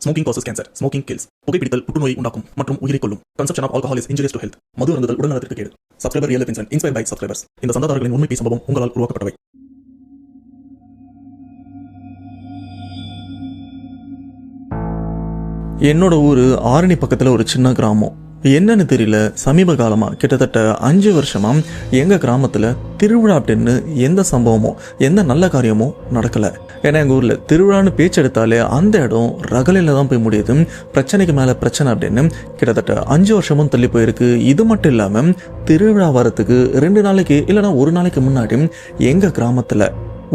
Smoking causes cancer. Smoking kills. புகைப்பிடித்தல் புற்றுநோயை உண்டாக்கும் மற்றும் உயிரை கொல்லும். Consumption of alcohol is injurious to health. மது அருந்துதல் உடல்நலத்திற்கு கேடு. Subscriber Real Life Incident inspired by subscribers. இந்த சந்தாதாரர்களின் உண்மை சம்பவம் உங்களால் உருவாக்கப்பட்டவை. என்னோட ஊர் ஆரணி பக்கத்தில் ஒரு சின்ன கிராமம். என்னன்னு தெரியல, சமீப காலமாக கிட்டத்தட்ட 5 வருஷமா எங்கள் கிராமத்தில் திருவிழா அப்படின்னு எந்த சம்பவமோ எந்த நல்ல காரியமோ நடக்கலை. ஏன்னா எங்கள் ஊரில் திருவிழான்னு பேச்சு எடுத்தாலே அந்த இடம் ரகலையில் தான் போய் முடியுது. பிரச்சனைக்கு மேலே பிரச்சனை அப்படின்னு கிட்டத்தட்ட 5 வருஷமும் தள்ளி போயிருக்கு. இது மட்டும் இல்லாமல் திருவிழா வரத்துக்கு 2 நாளைக்கு இல்லைனா 1 நாளைக்கு முன்னாடி எங்கள் கிராமத்தில்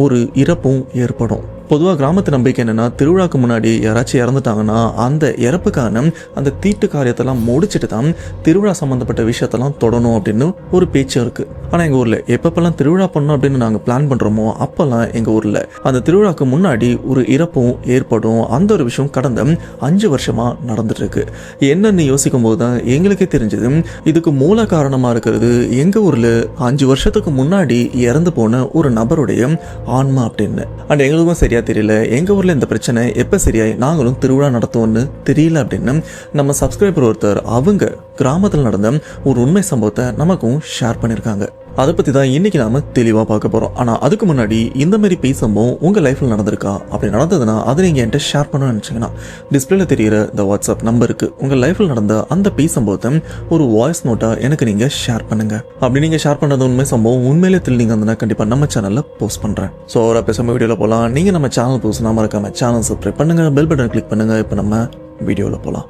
ஒரு இறப்பும் ஏற்படும். பொதுவாக கிராமத்து நம்பிக்கை என்னென்னா, திருவிழாக்கு முன்னாடி யாராச்சும் இறந்துட்டாங்கன்னா அந்த இறப்புக்கான அந்த தீட்டு காரியத்தெல்லாம் முடிச்சுட்டு தான் திருவிழா சம்மந்தப்பட்ட விஷயத்தெல்லாம் தொடணும் அப்படின்னு ஒரு பேச்சு இருக்குது. ஆனால் எங்கள் ஊரில் எப்பப்பெல்லாம் திருவிழா பண்ணணும் அப்படின்னு நாங்கள் பிளான் பண்ணுறோமோ அப்போல்லாம் எங்கள் ஊரில் அந்த திருவிழாக்கு முன்னாடி ஒரு இறப்பும் ஏற்படும். அந்த ஒரு விஷயம் கடந்த 5 வருஷமாக நடந்துட்டுருக்கு. என்னன்னு யோசிக்கும் போது தான் எங்களுக்கே தெரிஞ்சது இதுக்கு மூல காரணமாக இருக்கிறது எங்கள் ஊரில் 5 வருஷத்துக்கு முன்னாடி இறந்து போன ஒரு நபருடைய ஆன்மா அப்படின்னு. அண்ட் எங்களுக்கும் சரியா தெரியல, எங்க ஊர்ல இந்த பிரச்சனை எப்ப சரியாய் நாங்களும் திருவிழா நடத்துவோம்னு தெரியல அப்படின்னு நம்ம சப்ஸ்கிரைபர் ஒருத்தர் அவங்க கிராமத்தில் நடந்த ஒரு உண்மை சம்பவத்தை நமக்கும் ஷேர் பண்ணியிருக்காங்க. அதை பற்றி தான் இன்னைக்கு நாம தெளிவாக பார்க்க போகிறோம். ஆனால் அதுக்கு முன்னாடி இந்த மாதிரி பேய் சம்பவம் உங்கள் லைஃப்பில் நடந்திருக்கா? அப்படி நடந்ததுன்னா அதை நீங்கள் என்கிட்ட ஷேர் பண்ணணும்னு நினச்சிங்கன்னா டிஸ்பிளேல தெரிகிற இந்த வாட்ஸ்அப் நம்பருக்கு உங்கள் லைஃப்பில் நடந்த அந்த பேய் சம்பவத்தை ஒரு வாய்ஸ் நோட்டாக எனக்கு நீங்கள் ஷேர் பண்ணுங்க. அப்படி நீங்கள் ஷேர் பண்ணுறது உண்மை சம்பவம் உண்மையிலே தெரிஞ்சிங்க இருந்ததுன்னா கண்டிப்பாக நம்ம சேனலில் போஸ்ட் பண்ணுறேன். ஸோ ஒரு பேசாம வீடியோவில் போகலாம். நீங்கள் நம்ம சேனல் புதுசுனா மறக்காம சேனல் சப்ஸ்கிரைப் பண்ணுங்கள், பெல் பட்டன் கிளிக் பண்ணுங்கள். இப்போ நம்ம வீடியோவில் போகலாம்.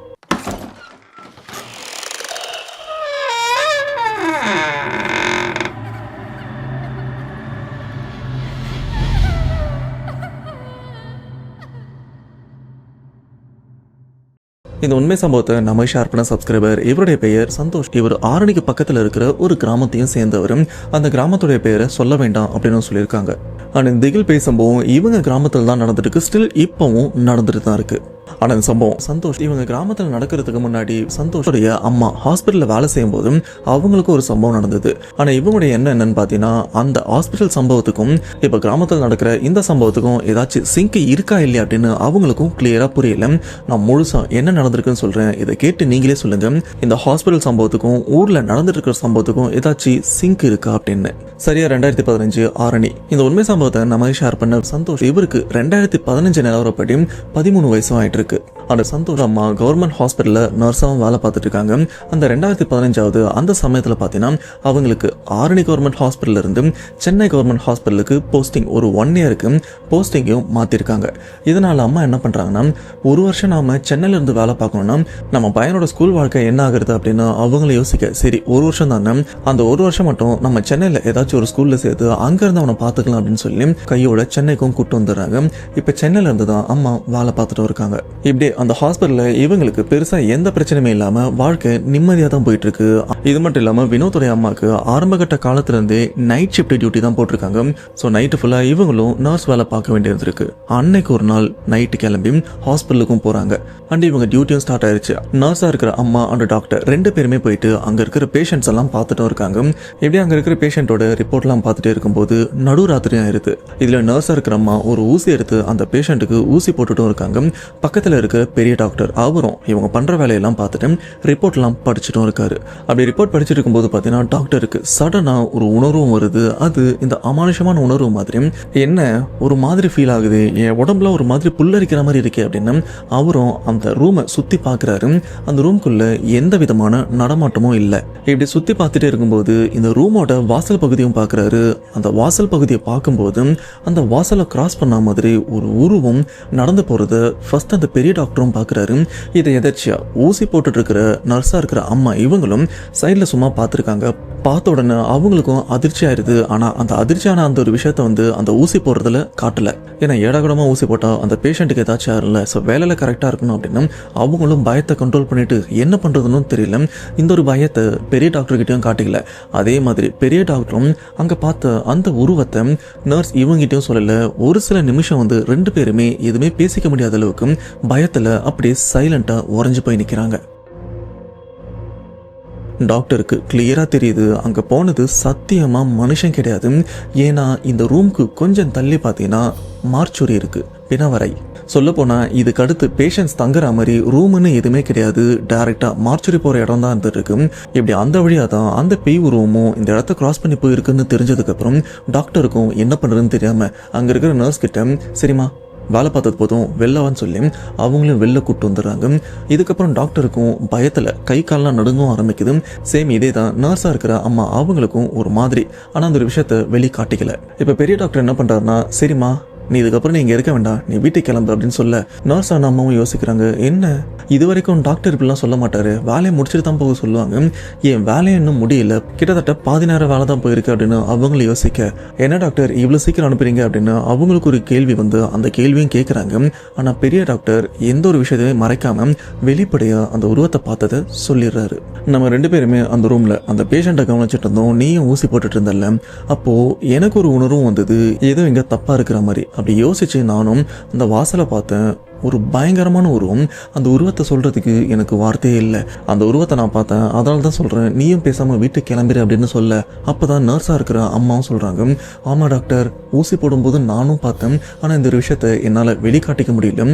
இந்த உண்மை சம்பவத்தை நம்ம ஷேர் பண்ண சப்ஸ்கிரைபர், இவருடைய பெயர் சந்தோஷ். இவர் ஆரணிக்கு பக்கத்தில் இருக்கிற ஒரு கிராமத்தையும் சேர்ந்தவர். அந்த கிராமத்துடைய பெயரை சொல்ல வேண்டாம் அப்படின்னு சொல்லியிருக்காங்க. ஆனால் இந்த திகில் பேய் சம்பவம் இவங்க கிராமத்தில் தான் நடந்துட்டு இருக்கு. ஸ்டில் இப்பவும் நடந்துட்டு தான் இருக்கு. ஆனால் இந்த சம்பவம் சந்தோஷ் இவங்க கிராமத்தில் நடக்கிறதுக்கு முன்னாடி சந்தோஷோடைய அம்மா ஹாஸ்பிட்டலில் வேலை செய்யும் போதும் அவங்களுக்கு ஒரு சம்பவம் நடந்தது. ஆனால் இவங்களுடைய என்னன்னு பார்த்தீங்கன்னா, அந்த ஹாஸ்பிட்டல் சம்பவத்துக்கும் இப்போ கிராமத்தில் நடக்கிற இந்த சம்பவத்துக்கும் ஏதாச்சும் சிங்க் இருக்கா இல்லையா அப்படின்னு அவங்களுக்கும் கிளியரா புரியல. நான் முழுசா என்ன நடந்திருக்குன்னு சொல்றேன், இதை கேட்டு நீங்களே சொல்லுங்க. இந்த ஹாஸ்பிட்டல் சம்பவத்துக்கும் ஊர்ல நடந்துட்டு இருக்கிற சம்பவத்துக்கும் ஏதாச்சும் சிங்க் இருக்கா அப்படின்னு. சரியா 2015 ஆரணி. இந்த உண்மை சம்பவத்தை நம்ம ஷேர் பண்ண சந்தோஷ் இவருக்கு 2015 நிலவரப்படி 13 வயசும் ஆயிட்டு இருக்கு. அந்த சந்தோஷ் அம்மா கவர்மெண்ட் ஹாஸ்பிட்டல்ல நர்ஸாவும் வேலை பார்த்துட்டு இருக்காங்க. அந்த 2015 அந்த சமயத்துல பாத்தீங்கன்னா அவங்களுக்கு ஆரணி கவர்மெண்ட் ஹாஸ்பிட்டல் இருந்து சென்னை கவர்மெண்ட் ஹாஸ்பிட்டலுக்கு போஸ்டிங் ஒரு 1 இயருக்கு போஸ்டிங்கையும் மாத்திருக்காங்க. இதனால அம்மா என்ன பண்றாங்கன்னா, ஒரு வருஷம் நாம சென்னையில இருந்து வேலை பார்க்கணும்னா நம்ம பையனோட ஸ்கூல் வாழ்க்கை என்ன ஆகுறது அப்படின்னு அவங்கள யோசிக்க, சரி ஒரு வருஷம் தானே, அந்த ஒரு வருஷம் மட்டும் நம்ம சென்னையில ஏதாச்சும் ஒரு ஸ்கூல்ல சேர்த்து அங்க இருந்து அவனை பாத்துக்கலாம் அப்படின்னு சொல்லி கையோட சென்னைக்கும் கூட்டு வந்துடுறாங்க. இப்ப சென்னையில இருந்து தான் அம்மா வேலை பார்த்துட்டு இருக்காங்க. இப்படி அந்த ஹாஸ்பிட்டல்ல இவங்களுக்கு பெருசா எந்த பிரச்சனையுமே இல்லாம வாழ்க்கை நிம்மதியா தான் போயிட்டு இருக்கு. இது மட்டும் இல்லாம வினோத்துடைய அம்மாக்கு ஆரம்ப கட்ட காலத்துல இருந்தே நைட் ஷிஃப்ட் டியூட்டி தான் போட்டிருக்காங்க. ஸோ நைட்டு ஃபுல்லா இவங்களும் நர்ஸ் வேலை பார்க்க வேண்டியது இருக்கு. அன்னைக்கு ஒரு நாள் நைட்டு கிளம்பி ஹாஸ்பிட்டலுக்கும் போறாங்க. அண்ட் இவங்க டியூட்டியும் ஸ்டார்ட் ஆயிருச்சு. நர்ஸா இருக்கிற அம்மா அண்ட் டாக்டர் 2 பேருமே போயிட்டு அங்க இருக்கிற பேஷண்ட்ஸ் எல்லாம் பார்த்துட்டும் இருக்காங்க. இப்படி அங்க இருக்கிற பேஷண்டோட ரிப்போர்ட் எல்லாம் பார்த்துட்டே இருக்கும்போது நடுராத்திரி ஆயிருது. இதுல நர்ஸா இருக்கிற அம்மா ஒரு ஊசி எடுத்து அந்த பேஷண்ட்டுக்கு ஊசி போட்டுட்டும் இருக்காங்க. பக்கத்துல இருக்கிற பெரிய டாக்டர் அவரும் இவங்க பண்ற வேலையெல்லாம் பார்த்துட்டு ரிப்போர்ட் எல்லாம் படிச்சுட்டும் இருக்காரு. அப்படி ரிப்போர்ட் படிச்சுட்டு இருக்கும்போது பாத்தீங்கன்னா டாக்டருக்கு சடனா ஒரு உணர்வும் வருது. அது இந்த அமானுஷமான உணர்வு மாதிரி, என்ன ஒரு மாதிரி ஃபீல் ஆகுது, என் உடம்புல ஒரு மாதிரி புல்லரிக்கிற மாதிரி இருக்கு அப்படின்னு அவரும் அந்த ரூமை சுத்தி பாக்குறாரு. அந்த ரூம்குள்ள எந்த விதமான நடமாட்டமும் இல்லை. இப்படி சுத்தி பார்த்துட்டே இருக்கும்போது இந்த ரூமோட வாசல் பகுதியும் பாக்குறாரு. அந்த வாசல் பகுதியை பார்க்கும்போது அந்த வாசலை கிராஸ் பண்ண மாதிரி ஒரு உருவம் நடந்து போறது ஃபர்ஸ்ட் அந்த பெரிய டாக்டரும் பாக்குறாரு. இதை எதாச்சியா ஊசி போட்டுட்டு இருக்கிற நர்ஸா இருக்கிற அம்மா இவங்களும் சைட்ல சும்மா பார்த்துருக்காங்க. பார்த்த உடனே அவங்களுக்கும் அதிர்ச்சி ஆயிருது. ஆனா அந்த அதிர்ச்சியான அந்த ஒரு விஷயத்த அந்த ஊசி போடுறதுல காட்டல. ஏன்னா ஏடாகூடமா ஊசி போட்டா அந்த பேஷண்ட்டுக்கு ஏதாச்சும் ஆகல. ஸோ வேலையில கரெக்டா இருக்கணும் அப்படின்னு அவங்களும் பயத்தை கண்ட்ரோல் பண்ணிட்டு என்ன பண்றதுன்னு தெரியல. இந்த ஒரு பயத்தை பெரிய டாக்டர் கிட்டையும் காட்டிக்கல. அதே மாதிரி பெரிய டாக்டரும் அங்க பார்த்த அந்த உருவத்தை நர்ஸ் இவங்கிட்டையும் சொல்லல. ஒரு சில நிமிஷம் 2 பேருமே எதுவுமே பேசிக்க முடியாத அளவுக்கு பயத்துல அப்படியே சைலண்டா உறைஞ்சு போய் நிக்கிறாங்க. டாக்டருக்கு கிளியரா தெரியுது அங்க போனது சத்தியமா மனுஷன் கிடையாது. ஏன்னா இந்த ரூம்க்கு கொஞ்சம் தள்ளி பார்த்தீங்கன்னா மார்ச்சுரி இருக்கு. பிணவரை. சொல்லப்போனா இதுக்கு அடுத்து பேஷண்ட்ஸ் தங்குற மாதிரி ரூம்னு எதுவுமே கிடையாது, டைரக்டா மார்ச்சுரி போற இடம் தான் இருந்துருக்கு. இப்படி அந்த வழியா தான் அந்த பேய் உருவமும் இந்த இடத்த கிராஸ் பண்ணி போயிருக்குன்னு தெரிஞ்சதுக்கு அப்புறம் டாக்டருக்கும் என்ன பண்றதுன்னு தெரியாம அங்க இருக்கிற நர்ஸ் கிட்ட சரிம்மா வேலை பார்த்தது போதும் வெளிலவான்னு சொல்லி அவங்களும் வெளில கூப்பிட்டு வந்துடுறாங்க. இதுக்கப்புறம் டாக்டருக்கும் பயத்தில் கை கால்லாம் நடுங்கவும் ஆரம்பிக்குது. சேம் இதே தான் நர்ஸாக இருக்கிற அம்மா அவங்களுக்கும் ஒரு மாதிரி, ஆனால் அந்த ஒரு விஷயத்த வெளி காட்டிக்கல. இப்போ பெரிய டாக்டர் என்ன பண்ணுறாருன்னா சரிம்மா நீ இதுக்கப்புறம் நீ இங்கே இருக்க வேண்டாம், நீ வீட்டுக்கு கிளம்பு அப்படின்னு சொல்ல நர்ஸ் ஆன அம்மாவும் யோசிக்கிறாங்க என்ன இது வரைக்கும் டாக்டர் இப்படிலாம் சொல்ல மாட்டாரு, வேலையை முடிச்சுட்டு தான் போக சொல்லுவாங்க, என் வேலையை இன்னும் முடியல, கிட்டத்தட்ட பாதி நேரம் வேலை தான் போயிருக்கு அப்படின்னு அவங்களும் யோசிக்க என்ன டாக்டர் இவ்வளோ சீக்கிரம் அனுப்புறீங்க அப்படின்னு அவங்களுக்கு ஒரு கேள்வி வந்து அந்த கேள்வியும் கேட்குறாங்க. ஆனால் பெரிய டாக்டர் எந்த ஒரு விஷயத்தையும் மறைக்காம வெளிப்படையாக அந்த உருவத்தை பார்த்ததை சொல்லிடுறாரு. நம்ம 2 பேருமே அந்த ரூமில் அந்த பேஷண்ட்டை கவனிச்சுட்டு இருந்தோம், நீயும் ஊசி போட்டுட்டு இருந்தல, அப்போது எனக்கு ஒரு உணர்வும் வந்தது ஏதோ இங்கே தப்பாக இருக்கிற மாதிரி. அப்படி யோசிச்சு நானும் அந்த வாசலை பார்த்தேன், ஒரு பயங்கரமான உருவம். அந்த உருவத்தை சொல்கிறதுக்கு எனக்கு வார்த்தையே இல்லை. அந்த உருவத்தை நான் பார்த்தேன், அதனால தான் சொல்கிறேன் நீயும் பேசாமல் வீட்டுக்கு கிளம்பிடு அப்படின்னு சொல்ல அப்போ தான் நர்ஸாக இருக்கிற அம்மாவும் சொல்கிறாங்க ஆமாம் டாக்டர் ஊசி போடும்போது நானும் பார்த்தேன், ஆனால் இந்த ஒரு விஷயத்தை என்னால் வெளிக்காட்டிக்க முடியல,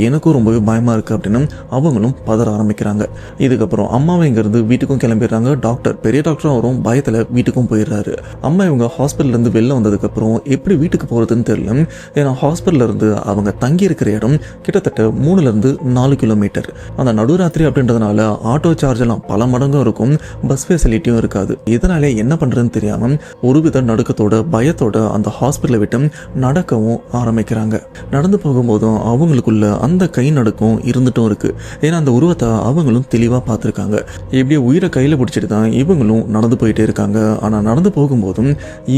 எனக்கும் ரொம்பவே பயமாக இருக்குது அப்படின்னு அவங்களும் பதற ஆரம்பிக்கிறாங்க. இதுக்கப்புறம் அம்மாவை இங்கேருந்து வீட்டுக்கும் கிளம்பிடுறாங்க. டாக்டர் பெரிய டாக்டரும் அவரும் பயத்தில் வீட்டுக்கும் போயிடுறாரு. அம்மா இவங்க ஹாஸ்பிட்டல்லேருந்து வெளில வந்ததுக்கப்புறம் எப்படி வீட்டுக்கு போகிறதுன்னு தெரியல. ஏன்னா ஹாஸ்பிட்டல்லேருந்து அவங்க தங்கி இருக்கிற இடம் கிட்டத்தட்ட 3-4 கிலோமீட்டர். அந்த நடுராத்திரி அப்படின்றதுனால ஆட்டோ சார்ஜ் எல்லாம் பல மடங்கும் இருக்கும், பஸ் ஃபெசிலிட்டியும் இருக்காது. இதனாலே என்ன பண்றதுன்னு தெரியாம ஒருவித நடுக்கத்தோட பயத்தோட அந்த ஹாஸ்பிட்டலை விட்டு நடக்கவும் ஆரம்பிக்கிறாங்க. நடந்து போகும்போதும் அவங்களுக்குள்ள அந்த கை நடுக்கம் இருந்துட்டும் இருக்கு. ஏன்னா அந்த உருவத்தை அவங்களும் தெளிவா பார்த்துருக்காங்க. இப்படியே உயிரை கையில பிடிச்சிட்டு தான் இவங்களும் நடந்து போயிட்டே இருக்காங்க. ஆனா நடந்து போகும்போதும்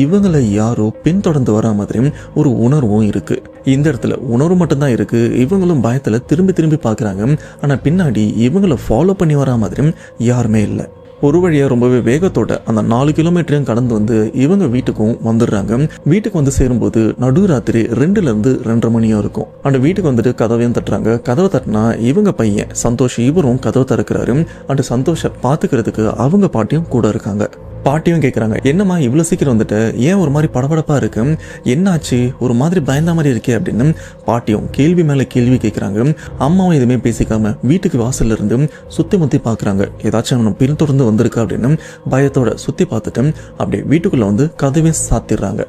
இவங்களை யாரோ பின்தொடர்ந்து வர மாதிரி ஒரு உணர்வும் இருக்கு. இந்த இடத்துல உணர்வு மட்டும்தான் இருக்கு. இவங்களும் பயத்துல திரும்பி பார்க்குறாங்க. ஆனால் பின்னாடி இவங்களை ஃபாலோ பண்ணி வரா மாதிரி யாருமே இல்லை. ஒரு வழியாக ரொம்பவே வேகத்தோட அந்த 4 கிலோமீட்டரையும் கடந்து வந்து இவங்க வீட்டுக்கும் வந்துடுறாங்க. வீட்டுக்கு வந்து சேரும்போது நடுராத்திரி 2-2:30 மணியும் இருக்கும். அந்த வீட்டுக்கு வந்துட்டு கதவையும் தட்டுறாங்க. கதவை தட்டினா இவங்க பையன் சந்தோஷ் இவரும் கதவை திறக்கிறாரு. அந்த சந்தோஷை பார்த்துக்கிறதுக்கு அவங்க பாட்டியும் கூட இருக்காங்க. பாட்டியும் கேட்குறாங்க என்னம்மா இவ்வளோ சீக்கிரம் வந்துட்டு, ஏன் ஒரு மாதிரி படபடப்பாக இருக்கு, என்னாச்சு ஒரு மாதிரி பயந்த மாதிரி இருக்கே அப்படின்னு பாட்டியும் கேள்வி மேலே கேள்வி கேட்குறாங்க. அம்மாவும் எதுவுமே பேசிக்காம வீட்டுக்கு வாசல்ல இருந்து சுற்றி முற்றி பார்க்குறாங்க, ஏதாச்சும் நம்ம பின்தொடர்ந்து வந்திருக்கா அப்படின்னு பயத்தோட சுற்றி பார்த்துட்டு அப்படியே வீட்டுக்குள்ளே வந்து கதவே சாத்திடுறாங்க.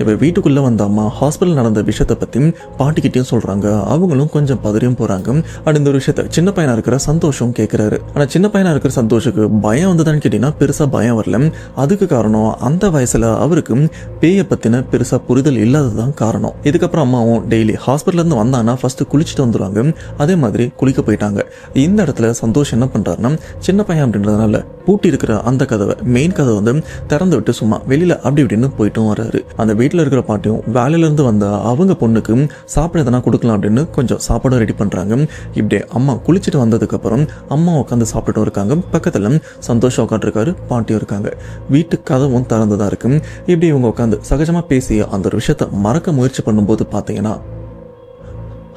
இப்போ வீட்டுக்குள்ளே வந்த அம்மா ஹாஸ்பிட்டல் நடந்த விஷயத்தை பற்றி பாட்டிக்கிட்டையும் சொல்கிறாங்க. அவங்களும் கொஞ்சம் பதறியும் போகிறாங்க. அப்படி இந்த ஒரு விஷயத்த சின்ன பையனாக இருக்கிற சந்தோஷம் கேட்குறாரு. ஆனால் சின்ன பையனாக இருக்கிற சந்தோஷுக்கு பயம் வந்ததான்னு கேட்டிங்கன்னா பெருசாக பயம் வரல. அதுக்கு காரணம் அந்த வயசில் அவருக்கு பேயை பற்றின பெருசாக புரிதல் இல்லாதது தான் காரணம். இதுக்கப்புறம் அம்மாவும் டெய்லி ஹாஸ்பிட்டல்லேருந்து வந்தாங்கன்னா ஃபஸ்ட்டு குளிச்சுட்டு வந்துடுவாங்க. அதே மாதிரி குளிக்க போயிட்டாங்க. இந்த இடத்துல சந்தோஷ் என்ன பண்ணுறாருன்னா சின்ன பையன் அப்படின்றதுனால பூட்டி இருக்கிற அந்த கதவை மெயின் கதவை வந்து திறந்து விட்டு சும்மா வெளியில் அப்படி இப்படின்னு போயிட்டும் வர்றாரு. அந்த வீட்டில் இருக்கிற பாட்டியும் வேலையிலேருந்து வந்த அவங்க பொண்ணுக்கு சாப்பிட எதனா கொடுக்கலாம் அப்படின்னு கொஞ்சம் சாப்பாடும் ரெடி பண்ணுறாங்க. இப்படியே அம்மா குளிச்சுட்டு வந்ததுக்கப்புறம் அம்மா உட்காந்து சாப்பிட்டுட்டும் இருக்காங்க. பக்கத்தில் சந்தோஷம் உட்காந்துருக்காரு, பாட்டியும் இருக்காங்க. வீட்டு கதவும் திறந்துதான் இருக்கு. இப்படி இவங்க உட்காந்து சகஜமாக பேசி அந்த ஒரு விஷயத்த மறக்க முயற்சி பண்ணும்போது பார்த்தீங்கன்னா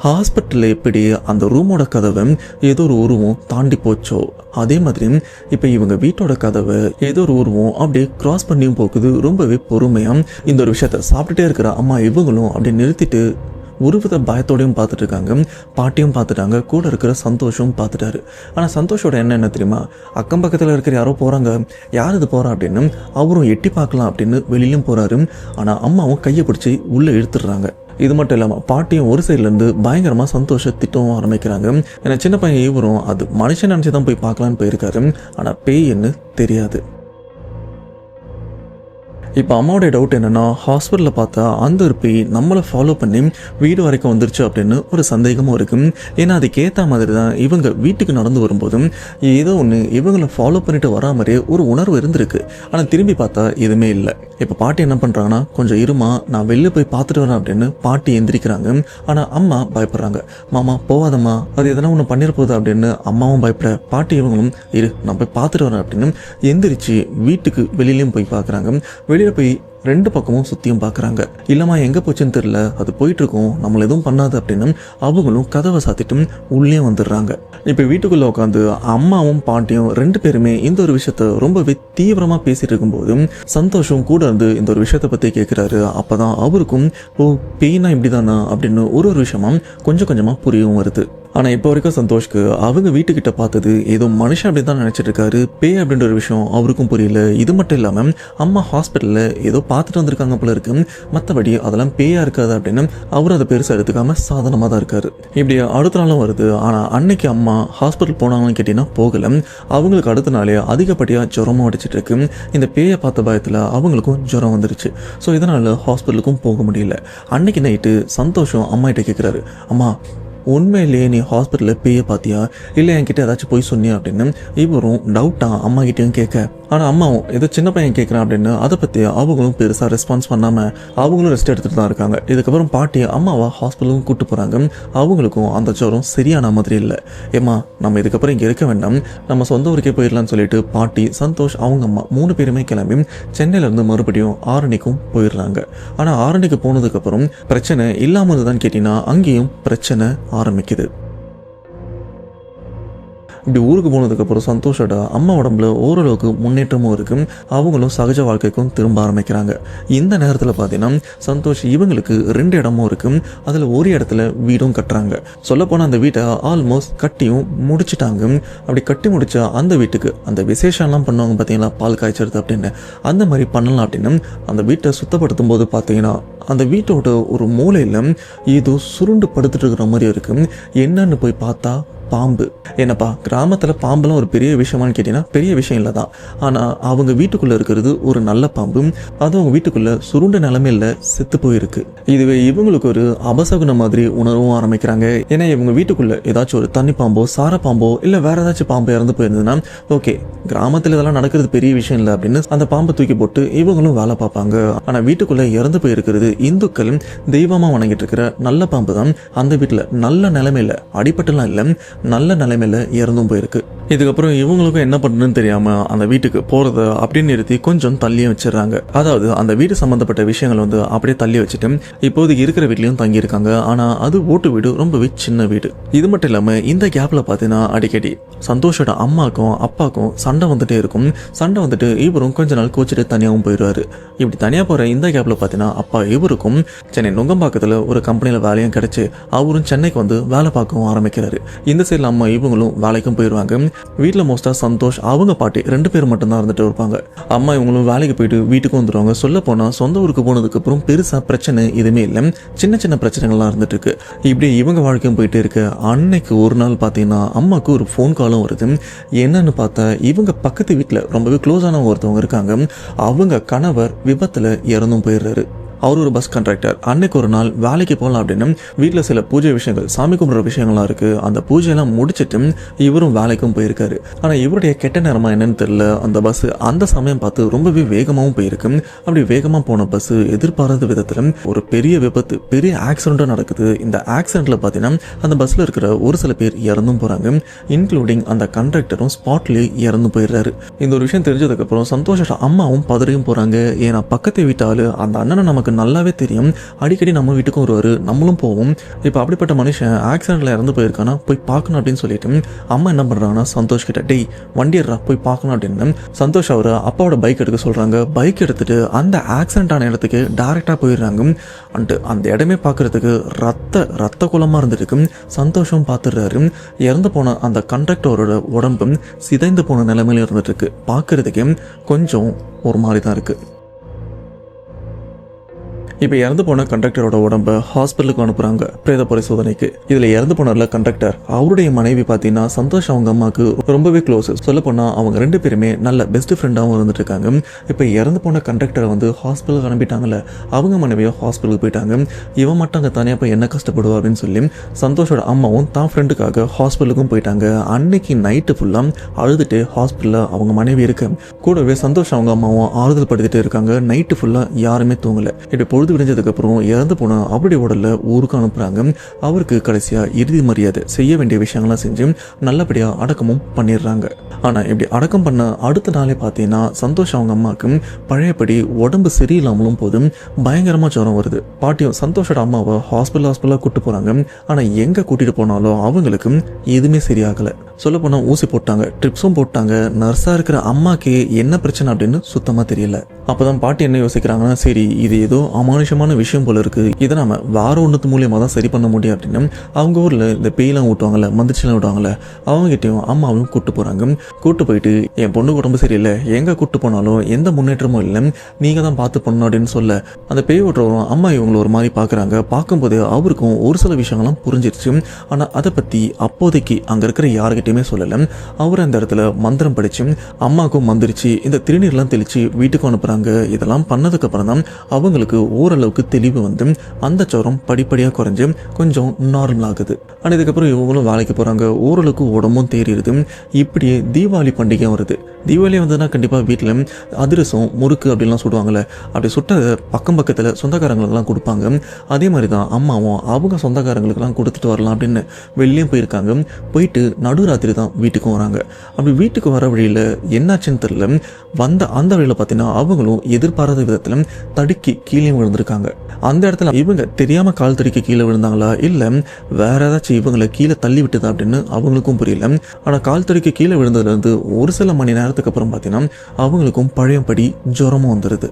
ஹாஸ்பிட்டலில் எப்படி அந்த ரூமோட கதவை ஏதோ ஒரு உருவம் தாண்டி போச்சோ அதே மாதிரி இப்போ இவங்க வீட்டோட கதவை ஏதோ ஒரு உருவம் அப்படியே கிராஸ் பண்ணியும் போகுது. ரொம்பவே பொறுமையாக இந்த ஒரு விஷயத்த சாப்பிட்டுட்டே இருக்கிற அம்மா இவங்களும் அப்படியே நிறுத்திட்டு ஒருவித பயத்தோடையும் பார்த்துட்டு இருக்காங்க. பாட்டியும் பார்த்துட்டாங்க, கூட இருக்கிற சந்தோஷம் பார்த்துட்டாரு. ஆனால் சந்தோஷோட என்ன தெரியுமா, அக்கம் பக்கத்தில் இருக்கிற யாரோ போகிறாங்க, யார் இது போகிறா அப்படின்னு அவரும் எட்டி பார்க்கலாம் அப்படின்னு வெளியிலும் போகிறாரு. ஆனால் அம்மாவும் கையை பிடிச்சி உள்ளே இழுத்துடுறாங்க. இது மட்டும் இல்லாமல் பாட்டியும் ஒரு சைட்லேருந்து பயங்கரமாக சந்தோஷ திட்டவும் ஆரம்பிக்கிறாங்க. ஏன்னா சின்ன பையன் இவரும் அது மனுஷன் நினச்சி தான் போய் பார்க்கலான்னு போயிருக்காரு. ஆனால் பேய்ன்னு தெரியாது. இப்போ அம்மாவோட டவுட் என்னென்னா ஹாஸ்பிட்டலில் பார்த்தா அந்த ஒரு பேய் நம்மளை ஃபாலோ பண்ணி வீடு வரைக்கும் வந்துருச்சு அப்படின்னு ஒரு சந்தேகமும் இருக்குது. ஏன்னா அதுக்கேற்ற மாதிரி தான் இவங்க வீட்டுக்கு நடந்து வரும்போதும் ஏதோ ஒன்று இவங்களை ஃபாலோ பண்ணிட்டு வரா மாதிரியே ஒரு உணர்வு இருந்திருக்கு. ஆனால் திரும்பி பார்த்தா எதுவுமே இல்லை. இப்போ பாட்டி என்ன பண்ணுறாங்கன்னா கொஞ்சம் இருமா நான் வெளில போய் பார்த்துட்டு வரேன் அப்படின்னு பாட்டி எந்திரிக்கிறாங்க. ஆனால் அம்மா பயப்படுறாங்க. மாமா போவாதம்மா, அது எதனா ஒன்று பண்ணிட போகுது அப்படின்னு அம்மாவும் பயப்பட பாட்டி இவங்களும் இரு நான் போய் பார்த்துட்டு வரேன் அப்படின்னு எந்திரிச்சு வீட்டுக்கு வெளியிலையும் போய் பார்க்குறாங்க. வெளியில் போய் ரெண்டு பக்கமும் சுற்றியும் பார்க்குறாங்க. இல்லைம்மா எங்கே போச்சுன்னு தெரியல, அது போயிட்டு இருக்கோம், நம்மள எதுவும் பண்ணாது அப்படின்னு அவங்களும் கதவை சாத்திட்டு உள்ளே வந்துடுறாங்க. இப்போ வீட்டுக்குள்ளே உட்காந்து அம்மாவும் பாட்டியும் ரெண்டு பேருமே இந்த ஒரு விஷயத்த ரொம்பவே தீவிரமாக பேசிட்டு இருக்கும்போது சந்தோஷம் கூட இருந்து இந்த ஒரு விஷயத்தை பற்றி கேட்குறாரு. அப்போ தான் அவருக்கும் ஓ பேய்னா இப்படி தானா அப்படின்னு ஒரு விஷயமா கொஞ்சம் கொஞ்சமாக புரியவும் வருது. ஆனால் இப்போ வரைக்கும் சந்தோஷ்க்கு அவங்க வீட்டுக்கிட்ட பார்த்தது ஏதோ மனுஷன் அப்படி தான் நினச்சிட்டு இருக்காரு. பேய் அப்படின்ற ஒரு விஷயம் அவருக்கும் புரியல. இது மட்டும் இல்லாமல் அம்மா ஹாஸ்பிட்டலில் ஏதோ பார்த்துட்டு வந்திருக்காங்க போல இருக்கு, மற்றபடி அதெல்லாம் பேயா இருக்காது அப்படின்னு அவர் அதை பெருசாக எடுத்துக்காம சாதாரணமாக தான் இருக்காரு. இப்படி அடுத்த நாளும் வருது. ஆனால் அன்னைக்கு அம்மா ஹாஸ்பிட்டல் போனாங்கன்னு கேட்டிங்கன்னா போகலை. அவங்களுக்கு அடுத்த நாளே அதிகப்படியாக ஜுரமும் அடிச்சிட்டு இருக்கு. இந்த பேயை பார்த்த பயத்தில் அவங்களுக்கும் ஜுரம் வந்துருச்சு. ஸோ இதனால் ஹாஸ்பிட்டலுக்கும் போக முடியல. அன்னைக்கு நைட்டு சந்தோஷம் அம்மா கிட்ட கேட்குறாரு, அம்மா உண்மையிலேயே நீ ஹாஸ்பிட்டலில் பேயை பார்த்தியா இல்லை என்கிட்ட ஏதாச்சும் போய் சொன்னியா அப்படின்னு இவரும் டவுட்டாக அம்மா கிட்டேயும் கேட்க, ஆனால் அம்மாவும் ஏதோ சின்ன பையன் கேட்குறான் அப்படின்னு அதை பற்றி அவங்களும் பெருசாக ரெஸ்பான்ஸ் பண்ணாமல் அவங்களும் ரெஸ்ட் எடுத்துகிட்டு தான் இருக்காங்க. இதுக்கப்புறம் பாட்டி அம்மாவை ஹாஸ்பிட்டலுக்கும் கூப்பிட்டு போகிறாங்க. அவங்களுக்கும் அந்த ஜுரம் சரியான மாதிரி இல்லை. ஏம்மா நம்ம இதுக்கப்புறம் இங்கே இருக்க வேண்டாம், நம்ம சொந்த ஊருக்கே போயிடலான்னு சொல்லிட்டு பாட்டி சந்தோஷ் அவங்க அம்மா 3 பேருமே கிளம்பி சென்னையிலேருந்து மறுபடியும் ஆரணிக்கும் போயிடுறாங்க. ஆனால் ஆரணிக்கு போனதுக்கப்புறம் பிரச்சனை இல்லாமல் இருந்ததான்னு கேட்டிங்கன்னா அங்கேயும் பிரச்சனை ஆரம்பிக்குது. இப்படி ஊருக்கு போனதுக்கப்புறம் சந்தோஷோட அம்மா உடம்புல ஓரளவுக்கு முன்னேற்றமும் இருக்கு. அவங்களும் சகஜ வாழ்க்கைக்கும் திரும்ப ஆரம்பிக்கிறாங்க. இந்த நேரத்தில் பார்த்தீங்கன்னா சந்தோஷ் இவங்களுக்கு 2 இடமும் இருக்கு. அதில் ஒரு இடத்துல வீடும் கட்டுறாங்க. சொல்லப்போனால் அந்த வீட்டை ஆல்மோஸ்ட் கட்டியும் முடிச்சுட்டாங்க. அப்படி கட்டி முடிச்ச அந்த வீட்டுக்கு அந்த விசேஷம்லாம் பண்ணுவாங்க பார்த்தீங்களா, பால் காய்ச்சறது அப்படின்னு அந்த மாதிரி பண்ணலாம் அப்படின்னு அந்த வீட்டை சுத்தப்படுத்தும் போது பார்த்தீங்கன்னா அந்த வீட்டோட ஒரு மூலையில் ஏதோ சுருண்டு படுத்துட்டு இருக்கிற மாதிரி இருக்கு. என்னன்னு போய் பார்த்தா பாம்பு. என்னப்பா கிராமத்தில் பாம்பெல்லாம் ஒரு பெரிய விஷயமானு கேட்டிங்கன்னா பெரிய விஷயம் இல்லை தான். ஆனால் அவங்க வீட்டுக்குள்ளே இருக்கிறது ஒரு நல்ல பாம்பு. அது அவங்க வீட்டுக்குள்ளே சுருண்ட நிலைமையில் செத்து போயிருக்கு. இதுவே இவங்களுக்கு ஒரு அபசகுன மாதிரி உணர்வும் ஆரம்பிக்கிறாங்க. ஏன்னா இவங்க வீட்டுக்குள்ளே ஏதாச்சும் ஒரு தண்ணி பாம்போ சார பாம்போ இல்லை வேற ஏதாச்சும் பாம்பு இறந்து போயிருந்ததுன்னா ஓகே கிராமத்தில் இதெல்லாம் நடக்கிறது பெரிய விஷயம் இல்லை அப்படின்னு அந்த பாம்பை தூக்கி போட்டு இவங்களும் வேலை பார்ப்பாங்க. ஆனால் வீட்டுக்குள்ளே இறந்து போயிருக்கிறது இந்துக்கள் தெய்வமாக வணங்கிட்டு இருக்கிற நல்ல பாம்பு தான். அந்த வீட்டில் நல்ல நிலைமையில் அடிபட்டுலாம் இல்லை, நல்ல நிலைமையில இறந்தும் போயிருக்கு. இதுக்கப்புறம் இவங்களுக்கும் என்ன பண்ணுன்னு தெரியாம அந்த வீட்டுக்கு போறத அப்படின்னு நிறுத்தி கொஞ்சம் தள்ளியே வச்சிடறாங்க. அதாவது அந்த வீடு சம்பந்தப்பட்ட விஷயங்கள் அப்படியே தள்ளி வச்சுட்டு இப்போதைக்கு இருக்கிற வீட்லயும் தங்கி இருக்காங்க. ஆனா அது ஓட்டு வீடு, ரொம்பவே சின்ன வீடு. இது மட்டும் இல்லாம இந்த கேப்ல பாத்தீங்கன்னா அடிக்கடி சந்தோஷோட அம்மாக்கும் அப்பாக்கும் சண்டை வந்துட்டே இருக்கும். சண்டை வந்துட்டு இவரும் கொஞ்ச நாள் கோச்சிட்டு தனியாகவும் போயிடுவாரு. இப்படி தனியா போற இந்த கேப்ல பாத்தீங்கன்னா அப்பா இவருக்கும் சென்னை நுங்கம்பாக்கத்துல ஒரு கம்பெனில வேலையும் கிடைச்சு அவரும் சென்னைக்கு வந்து வேலை பார்க்கவும் ஆரம்பிக்கிறாரு. இந்த சைட்ல அம்மா இவங்களும் வேலைக்கும் போயிடுவாங்க. வீட்டில் மோஸ்ட்டாக சந்தோஷ் அவங்க பாட்டி 2 பேர் மட்டும்தான் இருந்துட்டு இருப்பாங்க. அம்மா இவங்களும் வேலைக்கு போயிட்டு வீட்டுக்கும் வந்துடுவாங்க. சொல்ல போனால் சொந்த ஊருக்கு போனதுக்கப்புறம் பெருசாக பிரச்சனை எதுவுமே இல்லை, சின்ன சின்ன பிரச்சனைகள்லாம் இருந்துட்டு இருக்கு. இப்படி இவங்க வாழ்க்கையும் போயிட்டு இருக்கு. அன்னைக்கு ஒரு நாள் பார்த்தீங்கன்னா அம்மாவுக்கு ஒரு ஃபோன் காலும் வருது. என்னன்னு பார்த்தா இவங்க பக்கத்து வீட்டில் ரொம்பவே க்ளோஸான ஒருத்தவங்க இருக்காங்க. அவங்க கணவர் விபத்தில் இறந்தும் போயிடுறாரு. அவர் ஒரு பஸ் கண்ட்ராக்டர். அன்னைக்கு ஒரு நாள் வேலைக்கு போகலாம் அப்படின்னு வீட்டில் சில பூஜை விஷயங்கள், சாமி கும்பிட்ற விஷயங்கள்லாம் இருக்குது. அந்த பூஜையெல்லாம் முடிச்சுட்டு இவரும் வேலைக்கும் போயிருக்காரு. ஆனால் இவருடைய கெட்ட நேரமாக என்னன்னு தெரியல, அந்த பஸ் அந்த சமயம் பார்த்து ரொம்பவே வேகமாகவும் போயிருக்கு. அப்படி வேகமாக போன பஸ் எதிர்பாராத விதத்தில் ஒரு பெரிய விபத்து, பெரிய ஆக்சிடென்ட்டும் நடக்குது. இந்த ஆக்சிடென்ட்ல பார்த்தீங்கன்னா அந்த பஸ்ஸில் இருக்கிற ஒரு சில பேர் இறந்தும் போகிறாங்க, இன்க்ளூடிங் அந்த கண்ட்ராக்டரும் ஸ்பாட்லேயே இறந்து போயிடுறாரு. இந்த ஒரு விஷயம் தெரிஞ்சதுக்கப்புறம் சந்தோஷ அம்மாவும் பதறியும் போகிறாங்க. ஏன்னா பக்கத்து வீட்டால் அந்த அண்ணனை நமக்கு நல்லாவே தெரியும், அடிக்கடி நம்ம வீட்டுக்கும் வருவாரு, நம்மளும் போவோம். இப்போ அப்படிப்பட்ட மனுஷன் ஆக்சிடென்ட்ல இறந்து போயிருக்கானா போய் பார்க்கணும் அப்படின்னு சொல்லிட்டு அம்மா என்ன பண்றாங்கன்னா சந்தோஷ் கிட்ட டேய் வண்டிடுறா போய் பார்க்கணும் அப்படின்னு சந்தோஷ் அவரை அப்பாவோட பைக் எடுக்க சொல்றாங்க. பைக் எடுத்துட்டு அந்த ஆக்சிடென்ட் ஆன இடத்துக்கு டைரக்டா போயிடுறாங்க. அந்த இடமே பார்க்கறதுக்கு ரத்த குலமா இருந்துருக்கு. சந்தோஷம் பார்த்துடுறாரு. இறந்து போன அந்த கண்ட்ராக்டரோட உடம்பு சிதைந்து போன நிலைமையில இருந்துட்டு இருக்கு. பார்க்கறதுக்கு கொஞ்சம் ஒரு மாதிரி தான் இருக்கு. இப்போ இறந்து போன கண்டக்டரோட உடம்பை ஹாஸ்பிட்டலுக்கு அனுப்புறாங்க பிரேத பரிசோதனைக்கு. இதில் இறந்து போனார்ல கண்டக்டர், அவருடைய மனைவி பார்த்தீங்கன்னா சந்தோஷ் அவங்க அம்மாவுக்கு ரொம்பவே க்ளோஸ். சொல்ல போனால் அவங்க 2 பேருமே நல்ல பெஸ்ட் ஃப்ரெண்டாகவும் இருந்துட்டு இருக்காங்க. இப்போ இறந்து போன கண்டக்டரை வந்து ஹாஸ்பிட்டலுக்கு அனுப்பிட்டாங்கல்ல, அவங்க மனைவியோ ஹாஸ்பிட்டலுக்கு போயிட்டாங்க. இவன் மட்டும் அங்கே தனியாக போய் என்ன கஷ்டப்படுவா அப்படின்னு சொல்லி சந்தோஷோட அம்மாவும் தான் ஃப்ரெண்டுக்காக ஹாஸ்பிட்டலுக்கும் போயிட்டாங்க. அன்னைக்கு நைட்டு ஃபுல்லாக அழுதுட்டு ஹாஸ்பிட்டலில் அவங்க மனைவி இருக்கு. கூடவே சந்தோஷ் அவங்க அம்மாவும் ஆறுதல் படுத்திட்டு இருக்காங்க. நைட்டு ஃபுல்லாக யாருமே தூங்கலை. இப்படி பொழுது பொழுது விடிஞ்சதுக்கு அப்புறம் இறந்து போன அவருடைய உடல்ல ஊருக்கு அனுப்புறாங்க. அவருக்கு கடைசியா இறுதி மரியாதை செய்ய வேண்டிய விஷயங்கள்லாம் செஞ்சு நல்லபடியா அடக்கமும் பண்ணிடுறாங்க. ஆனா இப்படி அடக்கம் பண்ண அடுத்த நாளே பார்த்தீங்கன்னா சந்தோஷ் அவங்க அம்மாவுக்கு பழையபடி உடம்பு சரியில்லாமலும் போதும் பயங்கரமா ஜுரம் வருது. பாட்டியும் சந்தோஷோட அம்மாவை ஹாஸ்பிட்டலா கூட்டு போறாங்க. ஆனா எங்க கூட்டிட்டு போனாலும் அவங்களுக்கு எதுவுமே சரியாகல. சொல்ல போனா ஊசி போட்டாங்க, ட்ரிப்ஸும் போட்டாங்க. நர்ஸா இருக்கிற அம்மாக்கு என்ன பிரச்சனை அப்படின்னு சுத்தமா தெரியல. அப்பதான் பாட்டி என்ன யோசிக்கிறாங்கன்னா, சரி இது ஏதோ அமானுஷமான விஷயம் போல இருக்கு, இதை நம்ம வேற ஒன்றுத்து மூலியமா தான் சரி பண்ண முடியும் அப்படின்னு அவங்க ஊர்ல இந்த பேயெல்லாம் ஊட்டுவாங்கல்ல, மந்திரிச்செல்லாம் விடுவாங்கல்ல, அவங்ககிட்டயும் அம்மாவும் கூட்டு போறாங்க. கூட்டு போயிட்டு என் பொண்ணுக்கு உடம்பு சரியில்லை, எங்க கூட்டு போனாலும் எந்த முன்னேற்றமும் இல்லை, நீங்க தான் பார்த்து பண்ணணும் அப்படின்னு சொல்ல அந்த பேய் ஓட்டுறவரும் அம்மா இவங்களை ஒரு மாதிரி பாக்குறாங்க. பார்க்கும்போது அவருக்கும் ஒரு சில விஷயங்கள்லாம் புரிஞ்சிருச்சு. ஆனா அதை பத்தி அப்போதைக்கு அங்க இருக்கிற யாருக்கிட்டையுமே சொல்லல. அவர் அந்த இடத்துல மந்திரம் படிச்சு அம்மாவுக்கும் மந்திரிச்சு இந்த திருநீர்லாம் தெளிச்சு வீட்டுக்கு அனுப்புறாங்க. இதெல்லாம் பண்ணதுக்கு அப்புறம் தான் அவங்களுக்கு ஓரளவுக்கு தெளிவு வந்து அந்த ஜுரம் படிப்படியாக குறைஞ்சு கொஞ்சம் நார்மல் ஆகுது. ஆனால் இதுக்கப்புறம் இவங்களும் வேலைக்கு போறாங்க. ஓரளவுக்கு உடம்பும் தேறிடுது. இப்படியே தீபாவளி பண்டிகை வருது. தீபாவளி வந்ததுன்னா கண்டிப்பாக வீட்டில் அதிரசம் முறுக்கு அப்படின்லாம் சுடுவாங்கள்ல, அப்படி சுட்டதை பக்கத்தில் சொந்தக்காரங்களுக்கெல்லாம் கொடுப்பாங்க. அதே மாதிரி தான் அம்மாவும் அவங்க சொந்தக்காரங்களுக்கெல்லாம் கொடுத்துட்டு வரலாம் அப்படின்னு வெளியும் போயிருக்காங்க. போயிட்டு நடுராத்திரி தான் வீட்டுக்கும் வராங்க. அப்படி வீட்டுக்கு வர வழியில் என்னாச்சுன்னு தெரியல, வந்த அந்த வழியில் பார்த்தீங்கன்னா அவங்களும் எதிர்பாராத விதத்தில் தடுக்கி கீழே விழுந்திருக்காங்க. அந்த இடத்துல இவங்க தெரியாம கால் தடுக்கி கீழே விழுந்தாங்களா இல்லை வேற ஏதாச்சும் இவங்களை கீழே தள்ளி விட்டுதா அப்படின்னு அவங்களுக்கும் புரியல. ஆனால் கால் தடுக்கி கீழே விழுந்ததுலேருந்து ஒரு சில மணி நேரத்துக்கு அப்புறம் பார்த்தீங்கன்னா அவங்களுக்கும் பழையபடி ஜுரமும் வந்துடுது.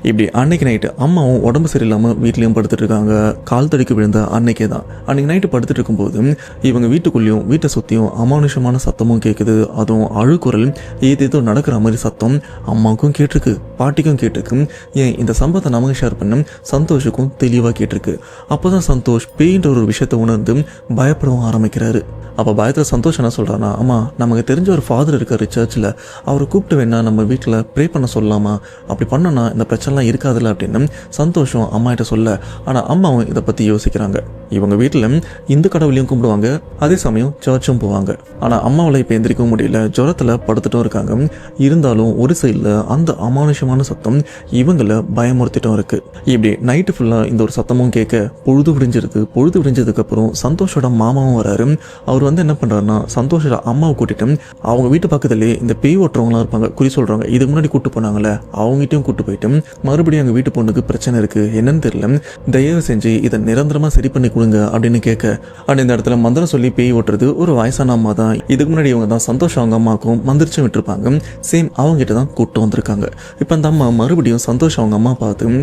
இப்படி அன்னைக்கு நைட்டு அம்மாவும் உடம்பு சரியில்லாமல் வீட்லேயும் படுத்துட்டு இருக்காங்க. கால் தடுக்கி விழுந்த அன்னைக்கே தான். அன்னைக்கு நைட்டு படுத்துட்டு இருக்கும்போது இவங்க வீட்டுக்குள்ளேயும் வீட்டை சுற்றியும் அமானுஷமான சத்தமும் கேட்குது. அதுவும் அழுக்குரல் ஏதேதோ நடக்கிற மாதிரி சத்தம் அம்மாவுக்கும் கேட்டிருக்கு, பாட்டிக்கும் கேட்டிருக்கு. ஏன் இந்த சம்பவத்தை நமக்கு ஷேர் பண்ண சந்தோஷுக்கும் தெளிவாக கேட்டிருக்கு. அப்போ தான் சந்தோஷ் பேயின்ற ஒரு விஷயத்தை உணர்ந்து பயப்படவும் ஆரம்பிக்கிறாரு. அப்போ பயத்தில் சந்தோஷ் என்ன சொல்கிறான்னா, அம்மா நமக்கு தெரிஞ்ச ஒரு ஃபாதர் இருக்காரு சர்ச்சில், அவரை கூப்பிட்டு வேணா நம்ம வீட்டில் ப்ரே பண்ண சொல்லலாமா, அப்படி பண்ணோன்னா இந்த பிரச்சனைலாம் இருக்காதுல்ல அப்படின்னு சந்தோஷம் அம்மா கிட்ட சொல்ல. ஆனால் அம்மாவும் இதை பற்றி யோசிக்கிறாங்க. இவங்க வீட்டில் இந்து கடவுளையும் கும்பிடுவாங்க, அதே சமயம் சர்ச்சும் போவாங்க. ஆனால் அம்மாவால் இப்போ எந்திரிக்கவும் முடியல, ஜுரத்தில் படுத்துட்டும் இருக்காங்க. இருந்தாலும் ஒரு சைடில் அந்த அமானுஷமான சத்தம் இவங்களை பயமுறுத்திட்டும் இருக்கு. இப்படி நைட்டு ஃபுல்லாக இந்த ஒரு சத்தமும் கேட்க பொழுது விடிஞ்சிருது. பொழுது விடிஞ்சதுக்கப்புறம் சந்தோஷோட மாமாவும் வராரு. அவர் வந்து என்ன பண்ணுறாருன்னா சந்தோஷோட அம்மாவை கூட்டிட்டு அவங்க வீட்டு பக்கத்துலேயே இந்த பேய் ஓட்டுறவங்களாம் இருப்பாங்க, குறி சொல்கிறவங்க, இதுக்கு முன்னாடி கூட்டு போனாங்களே அவங்ககிட்டையும் கூட்டு போயிட்டு மறுபடியும் எங்கள் வீட்டு பொண்ணுக்கு பிரச்சனை இருக்குது, என்னன்னு தெரியல, தயவு செஞ்சு இதை நிரந்தரமாக சரி பண்ணி கொடுங்க அப்படின்னு கேட்க, அந்த இந்த இடத்துல மந்திரம் சொல்லி பேய் ஓட்டுறது ஒரு வயசான அம்மா தான். இதுக்கு முன்னாடி இவங்க தான் சந்தோஷம் அவங்க அம்மாவுக்கும் மந்திரிச்சும் விட்டுருப்பாங்க. சேம் அவங்ககிட்ட தான் கூட்டு வந்திருக்காங்க. இப்போ அந்த அம்மா மறுபடியும் சந்தோஷம் அவங்க அம்மா பார்த்து,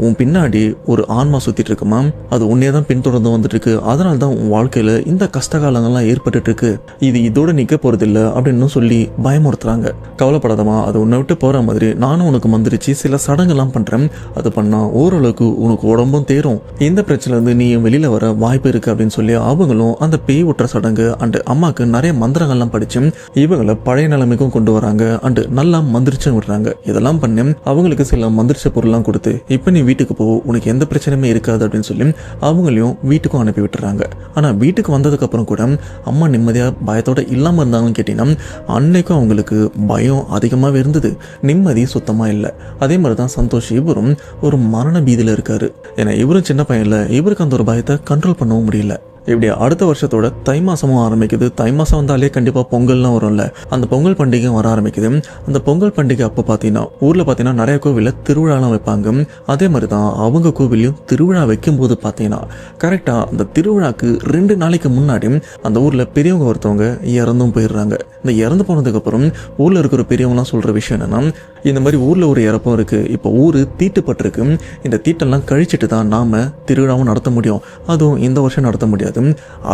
உன் பின்னாடி ஒரு ஆன்மா சுற்றிட்டு இருக்குமா, அது உன்னே தான் பின்தொடர்ந்து வந்துட்டு இருக்கு, அதனால தான் உன் வாழ்க்கையில் இந்த கஷ்டகாலங்கள்லாம் ஏற்பட்டுட்டு இருக்கு, இது இதோட நிற்க போகிறதில்ல அப்படின்னு சொல்லி பயமுறுத்துறாங்க. கவலைப்படாதமா, அது உன்னை விட்டு போகிற மாதிரி நானும் உனக்கு மந்திரிச்சு சில சடங்கெல்லாம் பண்ணுறேன், அது பண்ணால் ஓரளவுக்கு உனக்கு உடம்பும் தேரும், இந்த பிரச்சனைலேருந்து நீ வெளியில் வர வாய்ப்பு இருக்குது அப்படின்னு சொல்லி அவங்களும் அந்த பேய் விட்டுற சடங்கு அண்டு அம்மாவுக்கு நிறைய மந்திரங்கள்லாம் படித்து இவங்களை பழைய நிலைமைக்கும் கொண்டு வராங்க. அண்டு நல்லா மந்திரிச்சும் விடுறாங்க. இதெல்லாம் பண்ணி அவங்களுக்கு சில மந்திரிச்ச பொருள்லாம் கொடுத்து இப்போ நீ வீட்டுக்கு போ, உனக்கு எந்த பிரச்சனையுமே இருக்காது அப்படின்னு சொல்லி அவங்களையும் வீட்டுக்கும் அனுப்பி விட்டுறாங்க. ஆனால் வீட்டுக்கு வந்ததுக்கு அப்புறம் கூட அம்மா நிம்மதியாக பயத்தோட இல்லாமல் இருந்தாங்கன்னு கேட்டீங்கன்னா அன்னைக்கும் அவங்களுக்கு பயம் அதிகமாகவே இருந்தது, நிம்மதி சுத்தமாக இல்லை. அதே மாதிரி தான் சந்தோஷ் இவரும் ஒரு மரண பீதியில் இருக்காரு. ஏன்னா இவரும் சின்ன பையன்ல, இவருக்கு அந்த ஒரு பயத்தை கண்ட்ரோல் பண்ணவும் முடியல. இப்படி அடுத்த வருஷத்தோட தை மாசமும் ஆரம்பிக்குது. தை மாசம் வந்தாலே கண்டிப்பாக பொங்கல்லாம் வரும்ல, அந்த பொங்கல் பண்டிகையும் வர ஆரம்பிக்குது. அந்த பொங்கல் பண்டிகை அப்போ பார்த்தீங்கன்னா ஊரில் பார்த்தீங்கன்னா நிறைய கோவிலில் திருவிழாலாம் வைப்பாங்க. அதே மாதிரி தான் அவங்க கோவிலையும் திருவிழா வைக்கும்போது பார்த்தீங்கன்னா கரெக்டாக அந்த திருவிழாக்கு 2 நாளைக்கு முன்னாடி அந்த ஊரில் பெரியவங்க ஒருத்தவங்க இறந்தும் போயிடுறாங்க. இந்த இறந்து போனதுக்கப்புறம் ஊரில் இருக்கிற பெரியவங்களாம் சொல்கிற விஷயம் என்னன்னா, இந்த மாதிரி ஊரில் ஒரு இறப்பும் இருக்குது, இப்போ ஊர் தீட்டுப்பட்டிருக்கு, இந்த தீட்டெல்லாம் கழிச்சிட்டு தான் நாம் திருவிழாவும் நடத்த முடியும், அதுவும் இந்த வருஷம் நடத்த முடியாது,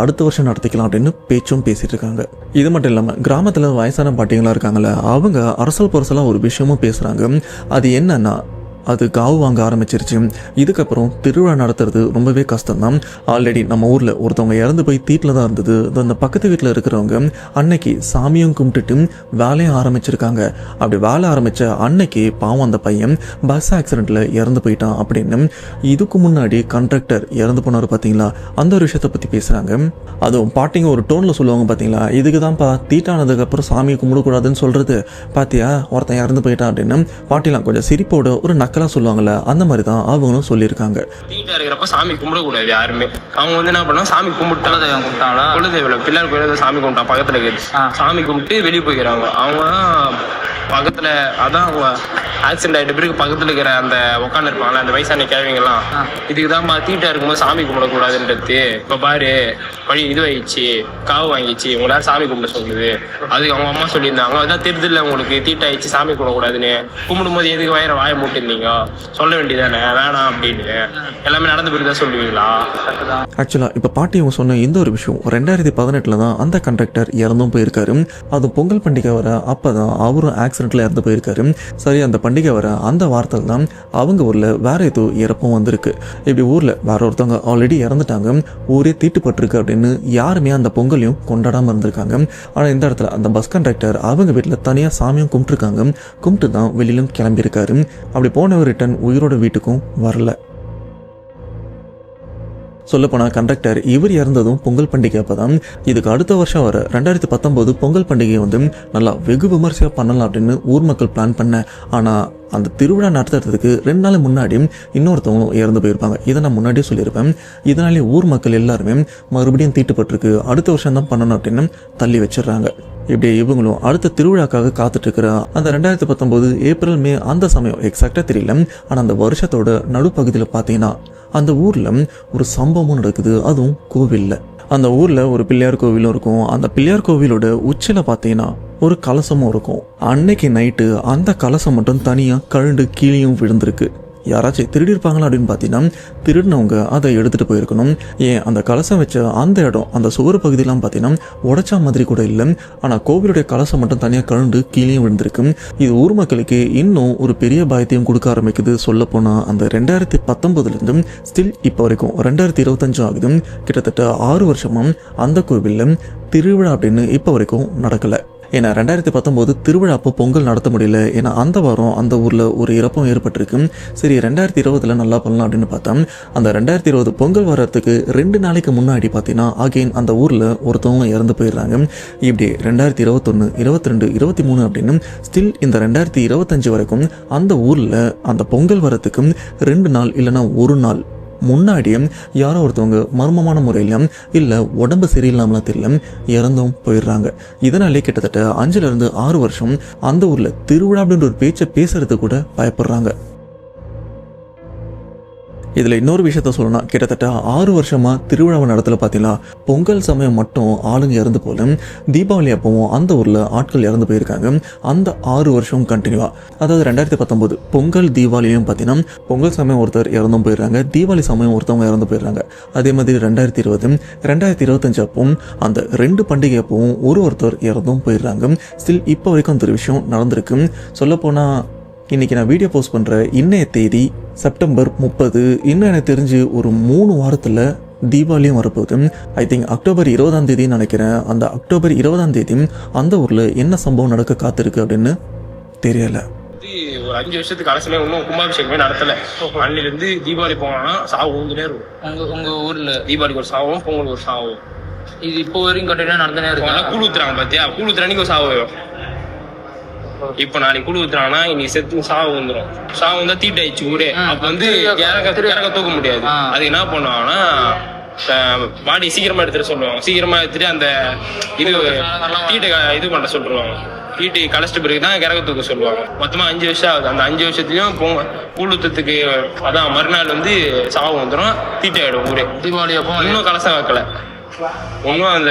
அடுத்த வருஷம் நடத்திக்கலாம் அப்படின்னு பேச்சும் பேசிட்டு இருக்காங்க. இது மட்டும் இல்லாமல் கிராமத்தில் வயசான பாட்டிங்களா இருக்காங்கல்ல, அவங்க அரசல் பொரசலாக ஒரு விஷயமும் பேசுகிறாங்க. அது என்னன்னா, அது காவு வாங்க ஆரம்பிச்சிருச்சு. இதுக்கப்புறம் திருவிழா நடத்துறது ரொம்பவே கஷ்டம்தான். ஆல்ரெடி நம்ம ஊரில் ஒருத்தவங்க இறந்து போய் தீட்டில் தான் இருந்தது. அந்த பக்கத்து வீட்டில் இருக்கிறவங்க அன்னைக்கு சாமியும் கும்பிட்டுட்டு வேலையும் ஆரம்பிச்சிருக்காங்க. அப்படி வேலை ஆரம்பித்த அன்னைக்கு பாவம் அந்த பையன் பஸ் ஆக்சிடெண்ட்டில் இறந்து போயிட்டான் அப்படின்னு இதுக்கு முன்னாடி கண்டக்டர் இறந்து போனார் பார்த்தீங்களா, அந்த ஒரு விஷயத்தை பற்றி பேசுகிறாங்க. அதுவும் பாட்டிங்க ஒரு டோனில் சொல்லுவாங்க பார்த்தீங்களா, இதுக்கு தான்ப்பா தீட்டானதுக்கப்புறம் சாமியை கும்பிடக்கூடாதுன்னு சொல்கிறது, பார்த்தியா ஒருத்தன் இறந்து போயிட்டான் அப்படின்னு பாட்டிலாம் கொஞ்சம் சிரிப்போட ஒரு நக்கலாக சொல்லுவாங்கள்ல, அந்த மாதிரி தான் அவங்களும் சொல்லியிருக்காங்க. தீட்டா இருக்கிறப்ப சாமி கும்பிடக்கூடாது யாருமே. அவங்க வந்து என்ன பண்ணா சாமி கும்பிட்டாங்களா குலதெய்வம் பிள்ளையார் கோயில சாமி கும்பிட்டா பக்கத்துல இருக்குது சாமி கும்பிட்டு வெளியே போய்க்கிறாங்க. அவங்க தான் பக்கத்துல அதான் அவங்க ஆக்சிடென்ட் ஆகிட்ட பிறகு பக்கத்துல இருக்கிற அந்த உட்காந்து இருப்பாங்களா அந்த வயசான கேள்விங்கெல்லாம் இதுக்குதான் தீட்டா இருக்கும்போது சாமி கும்பிடக்கூடாதுன்றது. இப்ப பாரு பழி இது ஆயிடுச்சு காவு வாங்கிச்சு உங்களால சாமி கும்பிட சொல்லுது. அதுக்கு அவங்க அம்மா சொல்லியிருந்தாங்க அதான் தெரிஞ்சில்ல உங்களுக்கு தீட்டா ஆயிடுச்சு சாமி கும்பிடக்கூடாதுன்னு. கும்பிடும் போது எதுக்கு வாய மூட்டிருந்தீங்க சொல்ல வேண்டியதானே வேணாம் அப்படின்னு எல்லாமே நடந்த பிறகு தான் சொல்லுவீங்களா? ஆக்சுவலாக இப்போ பாட்டி அவங்க சொன்ன இந்த ஒரு விஷயம் 2018 தான் அந்த கண்டக்டர் இறந்தும் போயிருக்காரு. அது பொங்கல் பண்டிகை வர அப்போ தான் அவரும் ஆக்சிடென்ட்டில் இறந்து போயிருக்காரு. சரி, அந்த பண்டிகை வர அந்த வாரத்தில் தான் அவங்க ஊரில் வேற ஏதோ இறப்பும் வந்திருக்கு. இப்படி ஊரில் வேற ஒருத்தவங்க ஆல்ரெடி இறந்துட்டாங்க, ஊரே தீட்டுப்பட்டிருக்கு அப்படின்னு யாருமே அந்த பொங்கலையும் கொண்டாடாமல் இருந்திருக்காங்க. ஆனால் இந்த இடத்துல அந்த பஸ் கண்டக்டர் அவங்க வீட்டில் தனியாக சாமியும் கும்பிட்டுருக்காங்க. கும்பிட்டு தான் வெளியிலும் கிளம்பியிருக்காரு. அப்படி போனவர் ரிட்டன் உயிரோட வீட்டுக்கும் வரல. சொல்லப்போனால் கண்டக்டர் இவர் இறந்ததும் பொங்கல் பண்டிகை அப்போ தான். இதுக்கு அடுத்த வருஷம் வர 2019 பொங்கல் பண்டிகையை வந்து நல்லா வெகு விமர்சையாக பண்ணலாம் அப்படின்னு ஊர் மக்கள் பிளான் பண்ண. ஆனால் அந்த திருவிழா நடத்துறதுக்கு 2 நாள் முன்னாடி இன்னொருத்தவங்களும் இறந்து போயிருப்பாங்க. இதை நான் முன்னாடியே சொல்லியிருப்பேன். இதனாலே ஊர் மக்கள் எல்லாருமே மறுபடியும் தீட்டுப்பட்டிருக்கு அடுத்த வருஷம் தான் பண்ணணும் அப்படின்னு தள்ளி வச்சிடுறாங்க. இப்படி இவங்களும் அடுத்த திருவிழாக்காக காத்துட்டு இருக்கிற அந்த 2019 ஏப்ரல் மே அந்த சமயம் எக்ஸாக்டாக தெரியல. ஆனால் அந்த வருஷத்தோட நடுப்பகுதியில் பார்த்தீங்கன்னா அந்த ஊரில் ஒரு சம்பவமும் நடக்குது. அதுவும் கோவிலில். அந்த ஊரில் ஒரு பிள்ளையார் கோவிலும் இருக்கும். அந்த பிள்ளையார் கோவிலோட உச்சியில் பார்த்தீங்கன்னா ஒரு கலசமும் இருக்கும். அன்னைக்கு நைட்டு அந்த கலசம் மட்டும் தனியாக கழுண்டு கீழேயும் விழுந்திருக்கு. யாராச்சும் திருடி இருப்பாங்களா அப்படின்னு பார்த்தீங்கன்னா திருடினவங்க அதை எடுத்துகிட்டு போயிருக்கணும். ஏன் அந்த கலசம் வச்ச அந்த இடம் அந்த சுவர் பகுதியெலாம் பார்த்தீங்கன்னா உடைச்சா மாதிரி கூட இல்லை. ஆனால் கோவிலுடைய கலசம் மட்டும் தனியாக கழுண்டு கீழே விழுந்திருக்கு. இது ஊர் மக்களுக்கு இன்னும் ஒரு பெரிய பயத்தையும் கொடுக்க ஆரம்பிக்குது. சொல்லப்போனால் அந்த 2019 ஸ்டில் இப்போ வரைக்கும் 2025 ஆகுது. கிட்டத்தட்ட 6 வருஷமாக அந்த கோவிலில் திருவிழா அப்படின்னு இப்போ வரைக்கும் நடக்கலை. ஏன்னா 2019 திருவிழா அப்போ பொங்கல் நடத்த முடியல. ஏன்னா அந்த வாரம் அந்த ஊரில் ஒரு இறப்பும் ஏற்பட்டிருக்கு. சரி 2020 நல்லா பண்ணலாம் அப்படின்னு பார்த்தா அந்த 2020 பொங்கல் வர்றதுக்கு 2 நாளைக்கு முன்னாடி பார்த்தீங்கன்னா அகெயின் அந்த ஊரில் ஒருத்தவங்க இறந்து போயிடுறாங்க. இப்படி 2021, 22, 23 அப்படின்னு ஸ்டில் இந்த 2025 வரைக்கும் அந்த ஊரில் அந்த பொங்கல் வரத்துக்கு 2 நாள் இல்லைன்னா 1 நாள் முன்னாடியும் யாரோ ஒருத்தவங்க மர்மமான முறையிலும் இல்லை உடம்பு சரியில்லாமலாம் தெரியல இறந்தும் போயிடுறாங்க. இதனாலே கிட்டத்தட்ட 5 to 6 வருஷம் அந்த ஊரில் திருவிழா அப்படின்ற ஒரு பேச்சை பேசுறது கூட பயப்படுறாங்க. இதில் இன்னொரு விஷயத்த சொல்லணும், கிட்டத்தட்ட 6 வருஷமாக திருவிழாவை நடத்தல. பார்த்தீங்களா, பொங்கல் சமயம் மட்டும் ஆளுங்க இறந்து போல தீபாவளி அப்பவும் அந்த ஊரில் ஆட்கள் இறந்து போயிருக்காங்க. அந்த 6 வருஷம் கண்டினியூவாக, அதாவது 2019 பொங்கல் தீபாவளியும் பார்த்தீங்கன்னா பொங்கல் சமயம் ஒருத்தர் இறந்தும் போயிடுறாங்க, தீபாவளி சமயம் ஒருத்தவங்க இறந்து போயிடுறாங்க. அதே மாதிரி 2020, 2025 அப்பவும் அந்த 2 பண்டிகை அப்பவும் ஒருத்தர் இறந்தும் போயிடுறாங்க. ஸ்டில் இப்போ வரைக்கும் அந்த ஒரு விஷயம் நடந்திருக்கு. சொல்லப்போனால் இன்றைக்கி நான் வீடியோ போஸ்ட் பண்ணுற இன்னைய தேதி செப்டம்பர் 30. இன்னும் எனக்கு தெரிஞ்சு ஒரு 3 வாரத்தில் தீபாவளியும் வரப்போகுது. ஐ திங்க் அக்டோபர் 20 நினைக்கிறேன். அந்த அக்டோபர் 20 அந்த ஊரில் என்ன சம்பவம் நடக்க காத்திருக்கு அப்படின்னு தெரியலை. ஒரு 5 வருஷத்துக்கு கலசமே இன்னும் கும்பாபிஷேகமே நடத்தல. அன்னிலிருந்து தீபாவளி போனா சாவு ஊந்துட்டே இருக்கும். உங்க ஊர்ல தீபாவளிக்கு ஒரு சாவும் பொங்கலுக்கு ஒரு சாவும் இது இப்போ வரைக்கும் கண்டினியூ நடந்துனே இருக்கும். கூழ் ஊத்துறாங்க பாத்தியா, கூழ் ஊத்துற அன்னைக்கு ஒரு சாவு வரும். இப்ப நாளைக்கு கூழ் ஊத்துறாங்கன்னா இன்னைக்கு செத்து சாவு வந்துடும். சாவு வந்தா தீட்டாயிடுச்சு ஊரே. அப்ப வந்து கிறக்க தூக்க முடியாது. அது என்ன பண்ணுவாங்கன்னா பாடி சீக்கிரமா எடுத்துட்டு சொல்லுவாங்க. சீக்கிரமா எடுத்துட்டு அந்த இது தீட்டை இது பண்ண சொல்லிடுவாங்க. தீட்டி கலச்சிட்டு பிறகுதான் கிறக்க தூக்க சொல்லுவாங்க. மொத்தமா 5 வருஷம் ஆகுது. அந்த 5 வருஷத்துலயும் கூழ் ஊத்துறதுக்கு அதான் மறுநாள் வந்து சாவு வந்துடும், தீட்டாயிடும் ஊரே. தீபாவளி அப்போ இன்னும் கலசம் வைக்கல. ஒன்னும் அந்த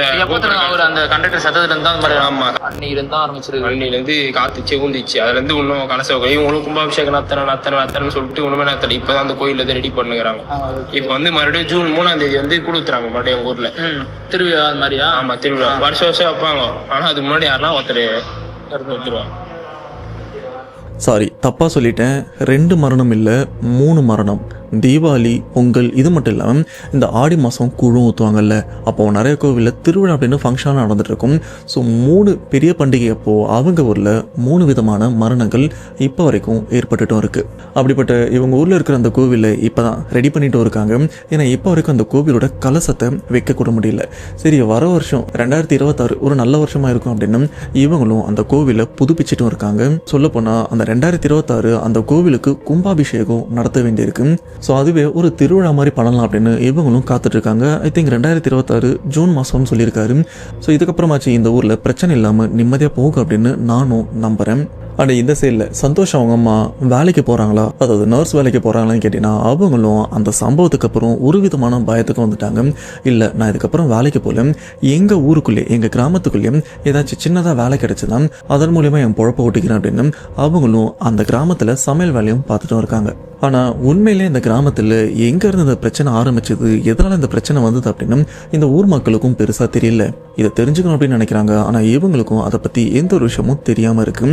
கண்டக்டர் சத்தத்துல இருந்தா அந்த மாதிரி ஆமா அன்னிலிருந்து ஆரம்பிச்சிருக்கு. அன்னிலிருந்து காத்துச்சு ஊந்திச்சு. அதுல இருந்து இன்னும் கலச இவங்களும் கும்பாபிஷேகம் நத்தனை சொல்லிட்டு ஒண்ணுமே நடத்தல. இப்பதான் அந்த கோயில இருந்து ரெடி பண்ணுறாங்க. இப்ப வந்து மறுபடியும் ஜூன் 3 வந்து கூழ் ஊத்துறாங்க மறுபடியும் எங்க ஊர்ல திருவிழா. அது மாதிரியா? ஆமா திருவிழா வருஷம் வைப்பாங்க. ஆனா அதுக்கு முன்னாடி யாருன்னா ஒருத்தர் வந்துருவாங்க. சாரி, தப்பா சொல்லிட்டேன். 2 மரணம் இல்லை, 3 மரணம். தீபாவளி, பொங்கல் இது மட்டும் இல்லாமல் இந்த ஆடி மாதம் கூழும் ஊற்றுவாங்கல்ல, அப்போ நிறைய கோவிலில் திருவிழா அப்படின்னு ஃபங்க்ஷனாக நடந்துட்டு இருக்கும். ஸோ 3 பெரிய பண்டிகை அப்போது அவங்க ஊரில் 3 விதமான மரணங்கள் இப்போ வரைக்கும் ஏற்பட்டுட்டும் இருக்குது. அப்படிப்பட்ட இவங்க ஊரில் இருக்கிற அந்த கோவிலை இப்போ தான் ரெடி பண்ணிட்டும் இருக்காங்க. ஏன்னா இப்போ வரைக்கும் அந்த கோவிலோட கலசத்தை வைக்கக்கூட முடியல. சரி, வர வருஷம் 2026 ஒரு நல்ல வருஷமாக இருக்கும் அப்படின்னு இவங்களும் அந்த கோவிலை புதுப்பிச்சிட்டும் இருக்காங்க. சொல்லப்போனால் அந்த 2026 அந்த கோவிலுக்கு கும்பாபிஷேகம் நடத்த வேண்டியிருக்கு. ஸோ அதுவே ஒரு திருவிழா மாதிரி பண்ணலாம் அப்படின்னு இவங்களும் காத்துட்ருக்காங்க. ஐ திங்க் 2026 ஜூன் மாதம்னு சொல்லியிருக்காரு. ஸோ இதுக்கப்புறமாச்சு இந்த ஊரில் பிரச்சனை இல்லாமல் நிம்மதியாக போகும் அப்படின்னு நானும் நம்புகிறேன். ஆனால் இந்த சைடில் சந்தோஷ் அவங்க அம்மா வேலைக்கு போகிறாங்களா, அதாவது நர்ஸ் வேலைக்கு போகிறாங்களான்னு கேட்டிங்கன்னா அவங்களும் அந்த சம்பவத்துக்கு அப்புறம் ஒரு விதமான பயத்துக்கு வந்துட்டாங்க. இல்லை, நான் இதுக்கப்புறம் வேலைக்கு போகல, எங்கள் ஊருக்குள்ளே எங்கள் கிராமத்துக்குள்ளேயே ஏதாச்சும் சின்னதாக வேலை கிடைச்சதா அதன் மூலிமா என் பொழப்ப ஓட்டிக்கிறேன் அப்படின்னு அவங்களும் அந்த கிராமத்தில் சமையல் வேலையும் பார்த்துட்டும் இருக்காங்க. ஆனால் உண்மையிலே இந்த கிராமத்தில் எங்கேருந்து இந்த பிரச்சனை ஆரம்பிச்சது, எதனால் இந்த பிரச்சனை வந்தது அப்படின்னு இந்த ஊர் மக்களுக்கும் பெருசாக தெரியல. இதை தெரிஞ்சுக்கணும் அப்படின்னு நினைக்கிறாங்க. ஆனால் இவங்களுக்கும் அதை பற்றி எந்த ஒரு விஷயமும் தெரியாமல் இருக்கு.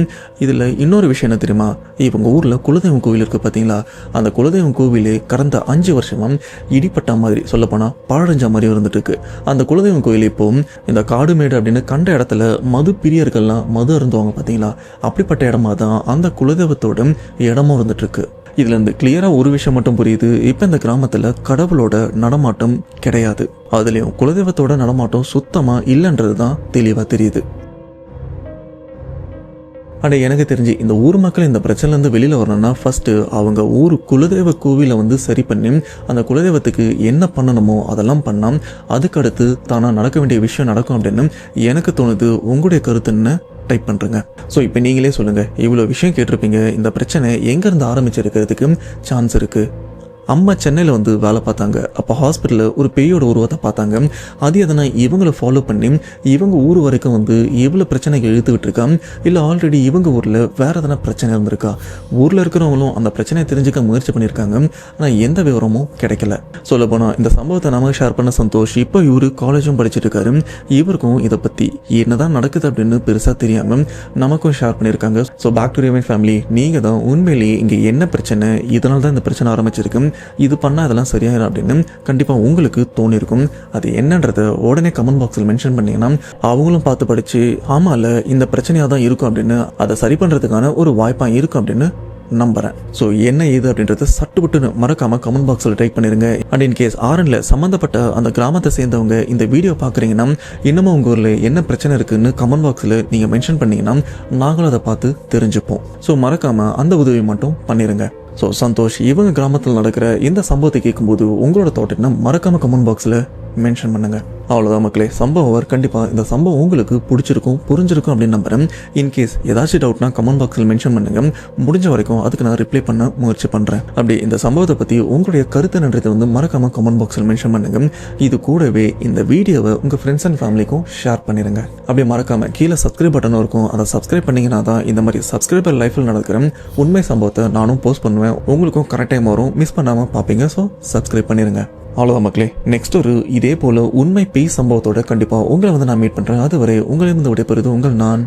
இதில் இன்னொரு விஷயம் என்ன தெரியுமா, இவங்க ஊரில் குலதெய்வம் கோவில் இருக்குது பார்த்தீங்களா, அந்த குலதெய்வம் கோவிலே கடந்த 5 வருஷமாக இடிப்பட்ட மாதிரி சொல்லப்போனால் பாழஞ்ச மாதிரி இருந்துட்டு இருக்கு. அந்த குலதெய்வம் கோவில் இப்போ இந்த காடுமேடு அப்படின்னு கண்ட இடத்துல மது பிரியர்கள்லாம் மது அருந்துவாங்க பார்த்தீங்களா, அப்படிப்பட்ட இடமா தான் அந்த குலதெய்வத்தோட இடமும் இருந்துட்டு இருக்கு. இதுலேருந்து கிளியராக ஒரு விஷயம் மட்டும் புரியுது, இப்போ இந்த கிராமத்தில் கடவுளோட நடமாட்டம் கிடையாது, அதுலேயும் குலதெய்வத்தோட நடமாட்டம் சுத்தமாக இல்லைன்றது தான் தெளிவாக தெரியுது. ஆனால் எனக்கு தெரிஞ்சு இந்த ஊர் மக்கள் இந்த பிரச்சனைலேருந்து வெளியில் வரணும்னா ஃபஸ்ட்டு அவங்க ஊர் குலதெய்வ கோவிலை சரி பண்ணி அந்த குலதெய்வத்துக்கு என்ன பண்ணணுமோ அதெல்லாம் பண்ணால் அதுக்கடுத்து தானாக நடக்க வேண்டிய விஷயம் நடக்கும் அப்படின்னு எனக்கு தோணுது. உங்களுடைய கருத்துன்னு டைப் பண்ணுறேங்க. ஸோ இப்போ நீங்களே சொல்லுங்கள், இவ்வளோ விஷயம் கேட்டிருப்பீங்க, இந்த பிரச்சனை எங்கேருந்து ஆரம்பிச்சிருக்கிறதுக்கு சான்ஸ் இருக்குது. அம்மா சென்னையில் வேலை பார்த்தாங்க. அப்போ ஹாஸ்பிட்டலில் ஒரு பேயோட உருவத்தை பார்த்தாங்க. அது எதனா இவங்களை ஃபாலோ பண்ணி இவங்க ஊர் வரைக்கும் எவ்வளோ பிரச்சனைகள் இழுத்துக்கிட்டு இருக்கா, இல்லை ஆல்ரெடி இவங்க ஊரில் வேறு எதனா பிரச்சனை இருந்திருக்கா, ஊரில் இருக்கிறவங்களும் அந்த பிரச்சனையை தெரிஞ்சுக்க முயற்சி பண்ணியிருக்காங்க. ஆனால் எந்த விவரமும் கிடைக்கல. சொல்லப்போனால் இந்த சம்பவத்தை நமக்கு ஷேர் பண்ண சந்தோஷ் இப்போ இவர் காலேஜும் படிச்சுட்டு இருக்காரு. இவருக்கும் இதை பற்றி என்னதான் நடக்குது அப்படின்னு பெருசாக தெரியாமல் நமக்கும் ஷேர் பண்ணியிருக்காங்க. So back to revenge family, நீங்கள் தான் உண்மையிலேயே இங்கே என்ன பிரச்சனை, இதனால தான் இந்த பிரச்சனை ஆரம்பிச்சிருக்கு, இது பண்ணால் அதெல்லாம் சரியாயிரும் அப்படின்னு கண்டிப்பாக உங்களுக்கு தோணிருக்கும். அது என்னன்றதை உடனே கமெண்ட் பாக்ஸில் மென்ஷன் பண்ணிங்கன்னா அவங்களும் பார்த்து படித்து ஆமாம் இந்த பிரச்சனையாக தான் இருக்கும் அப்படின்னு அதை சரி பண்ணுறதுக்கான ஒரு வாய்ப்பாக இருக்கும் அப்படின்னு நம்புறேன். ஸோ என்ன ஏது அப்படின்றத சட்டுப்பட்டு மறக்காம கமெண்ட் பாக்ஸில் டைப் பண்ணிருங்க. அண்ட் இன்கேஸ் ஆரன்ல சம்மந்தப்பட்ட அந்த கிராமத்தை சேர்ந்தவங்க இந்த வீடியோ பார்க்குறீங்கன்னா இன்னமும் உங்கள் ஊரில் என்ன பிரச்சனை இருக்குன்னு கமெண்ட் பாக்ஸில் நீங்கள் மென்ஷன் பண்ணீங்கன்னா நாங்களும் அதை பார்த்து தெரிஞ்சுப்போம். ஸோ மறக்காம அந்த உதவி மட்டும் பண்ணிருங்க. ஸோ சந்தோஷ் இவங்க கிராமத்தில் நடக்கிற இந்த சம்பவத்தை கேட்கும்போது உங்களோட தாட் என்ன மறக்காம கமெண்ட் பாக்ஸில் மென்ஷன் பண்ணுங்க. அவ்வளோதான் மக்களே, சம்பவம் கண்டிப்பாக இந்த சம்பவம் உங்களுக்கு பிடிச்சிருக்கும் புரிஞ்சிருக்கும் அப்படின்னு நம்புறேன். இன்கேஸ் ஏதாச்சும் டவுட்னா கமெண்ட் பாக்ஸில் மென்ஷன் பண்ணுங்க. முடிஞ்ச வரைக்கும் அதுக்கு நான் ரிப்ளை பண்ண முயற்சி பண்ணுறேன். அப்படி இந்த சம்பவத்தை பற்றி உங்களுடைய கருத்து நன்றதை மறக்காம கமெண்ட் பாக்ஸில் மென்ஷன் பண்ணுங்க. இது கூடவே இந்த வீடியோவை உங்கள் ஃப்ரெண்ட்ஸ் அண்ட் ஃபேமிலிக்கும் ஷேர் பண்ணிடுங்க. அப்படியே மறக்காம கீழே சப்ஸ்கிரைப் பட்டனும் இருக்கும், அதை சப்ஸ்கிரைப் பண்ணிங்கன்னா தான் இந்த மாதிரி சப்ஸ்கிரைபர் லைஃப்பில் நடக்கிற உண்மை சம்பவத்தை நானும் போஸ்ட் பண்ணுவேன், உங்களுக்கும் கரெக்ட் டைம் வரும், மிஸ் பண்ணாமல் பார்ப்பீங்க. ஸோ சப்ஸ்கிரைப் பண்ணிடுங்க. அவ்வளோதான் மக்களே, நெக்ஸ்ட் ஒரு இதே போல் உண்மை பேய் சம்பவத்தோட கண்டிப்பாக உங்களை நான் மீட் பண்ணுறேன். அதுவரை உங்களை விடைபெறுவது உங்கள் நான்